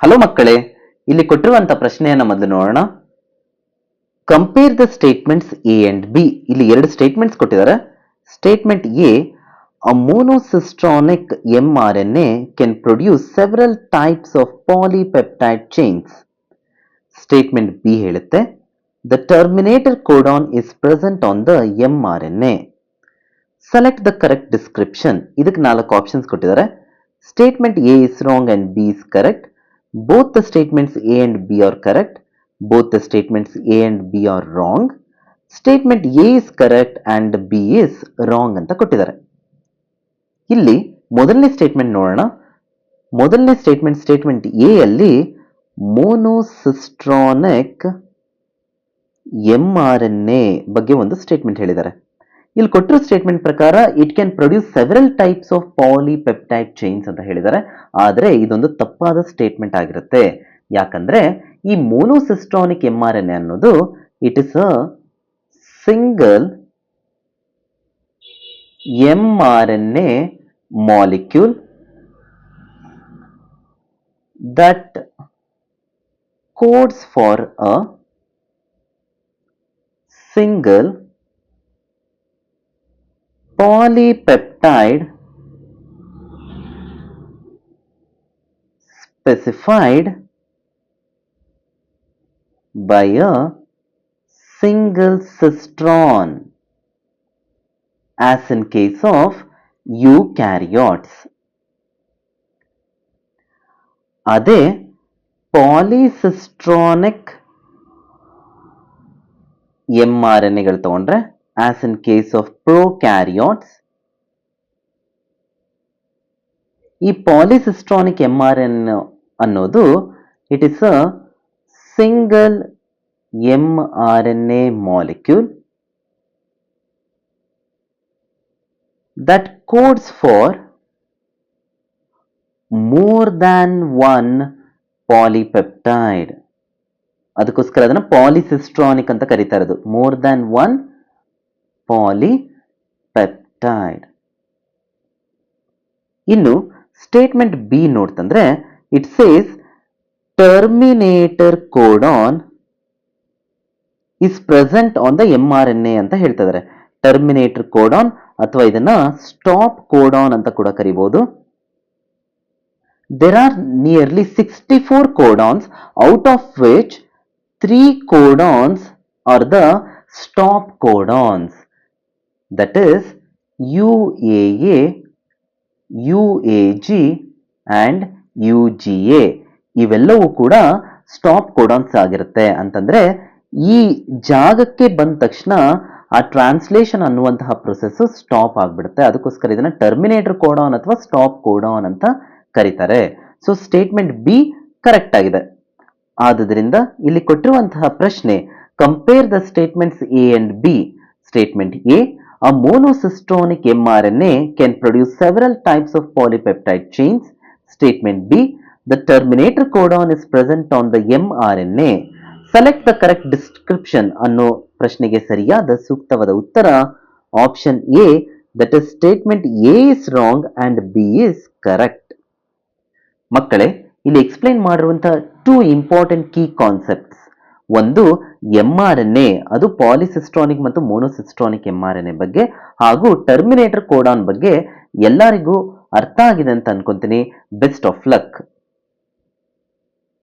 Hello ಮಕ್ಕಳೇ, ಇಲ್ಲಿ ಕೊಟ್ಟಿರುವಂತ ಪ್ರಶ್ನೆಯನ್ನ ಮೊದಲು ನೋಡೋಣ. Compare the statements A and B. ಇಲ್ಲಿ ಎರಡು ಸ್ಟೇಟ್ಮೆಂಟ್ಸ್ ಕೊಟ್ಟಿದ್ದಾರೆ. Statement A, a monocistronic mRNA can produce several types of polypeptide chains. Statement B ಹೇಳುತ್ತೆ, the terminator codon is present on the mRNA. Select the correct description. ಇದಕ್ಕೆ 4 options ಕೊಟ್ಟಿದ್ದಾರೆ. Statement A is wrong and B is correct. Both the statements A and B are correct. Both the statements A and B are wrong. Statement A is correct and B is wrong ಅಂತ ಕೊಟ್ಟಿದ್ದಾರೆ. ಇಲ್ಲಿ ಮೊದಲನೇ statement ನೋಡೋಣ. ಮೊದಲನೇ statement A ಅಲ್ಲಿ ಮೋನೋಸಿಸ್ಟ್ರಾನಿಕ್ mRNA ಬಗ್ಗೆ ಒಂದು statement ಹೇಳಿದ್ದಾರೆ. ಇಲ್ಲಿ ಕೊಟ್ಟಿರೋ ಸ್ಟೇಟ್ಮೆಂಟ್ ಪ್ರಕಾರ it can produce several types of polypeptide chains ಅಂತ ಹೇಳಿದ್ದಾರೆ. ಆದರೆ ಇದೊಂದು ತಪ್ಪಾದ ಸ್ಟೇಟ್ಮೆಂಟ್ ಆಗಿರುತ್ತೆ. ಯಾಕಂದ್ರೆ ಈ ಮೋನೋಸಿಸ್ಟ್ರಾನಿಕ್ mRNA ಅನ್ನೋದು it is a single mRNA molecule that codes for a single polypeptide specified by a single cistron, as in case of eukaryotes. ಅದೇ ಪಾಲಿಸಿಸ್ಟ್ರಾನಿಕ್ mRNAಗಳು ತಗೊಂಡ್ರೆ, as in case of prokaryotes, ಈ ಪಾಲಿಸಿಸ್ಟ್ರಾನಿಕ್ mRNA ಅನ್ನೋದು it is a single mRNA molecule that codes for more than one polypeptide. ಅದಕ್ಕೋಸ್ಕರ ಅದನ್ನು polycistronic ಅಂತ ಕರೀತಾ ಇರೋದು. More than one polypeptide. ಇನ್ನು ಸ್ಟೇಟ್ಮೆಂಟ್ ಬಿ ನೋಡ್ತಂದ್ರೆ it says terminator codon is present on the mRNA ಅಂತ ಹೇಳ್ತಿದ್ದಾರೆ. ಟರ್ಮಿನೇಟರ್ ಕೋಡಾನ್ ಅಥವಾ ಇದನ್ನ ಸ್ಟಾಪ್ ಕೋಡಾನ್ ಅಂತ ಕೂಡ ಕರಿಬಹುದು. There are nearly 64 codons, out of which 3 codons are the stop codons. That is UAA, UAG and UGA. ಇವೆಲ್ಲವೂ ಕೂಡ stop ಕೋಡಾನ್ಸ್ ಆಗಿರುತ್ತೆ. ಅಂತಂದ್ರೆ ಈ ಜಾಗಕ್ಕೆ ಬಂದ ತಕ್ಷಣ ಆ ಟ್ರಾನ್ಸ್ಲೇಷನ್ ಅನ್ನುವಂತಹ ಪ್ರೊಸೆಸ್ ಸ್ಟಾಪ್ ಆಗ್ಬಿಡುತ್ತೆ. ಅದಕ್ಕೋಸ್ಕರ ಇದನ್ನ ಟರ್ಮಿನೇಟರ್ ಕೋಡಾನ್ ಅಥವಾ ಸ್ಟಾಪ್ ಕೋಡಾನ್ ಅಂತ ಕರೀತಾರೆ. ಸೊ ಸ್ಟೇಟ್ಮೆಂಟ್ ಬಿ ಕರೆಕ್ಟ್ ಆಗಿದೆ. ಆದುದರಿಂದ ಇಲ್ಲಿ ಕೊಟ್ಟಿರುವಂತಹ ಪ್ರಶ್ನೆ, compare the statements A and B. Statement A, a monocystronic mRNA can produce several types of polypeptide chains. Statement B, the terminator codon is present on the mRNA. Select the correct description ಅನ್ನೋ ಪ್ರಶ್ನೆಗೆ ಸರಿಯಾದ ಸೂಕ್ತವಾದ ಉತ್ತರ option A, that is statement A is wrong and B is correct. ಮಕ್ಕಳೇ, ಇಲ್ಲಿ explain ಮಾಡಿರುವಂತಹ 2 important key concepts. ಒಂದು mRNA, ಅದು ಪಾಲಿಸಿಸ್ಟ್ರಾನಿಕ್ ಮತ್ತು ಮೋನೋಸಿಸ್ಟ್ರಾನಿಕ್ mRNA ಬಗ್ಗೆ, ಹಾಗೂ ಟರ್ಮಿನೇಟರ್ ಕೋಡಾನ್ ಬಗ್ಗೆ ಎಲ್ಲರಿಗೂ ಅರ್ಥ ಆಗಿದೆ ಅಂತ ಅನ್ಕೊಂತೀನಿ. Best of luck.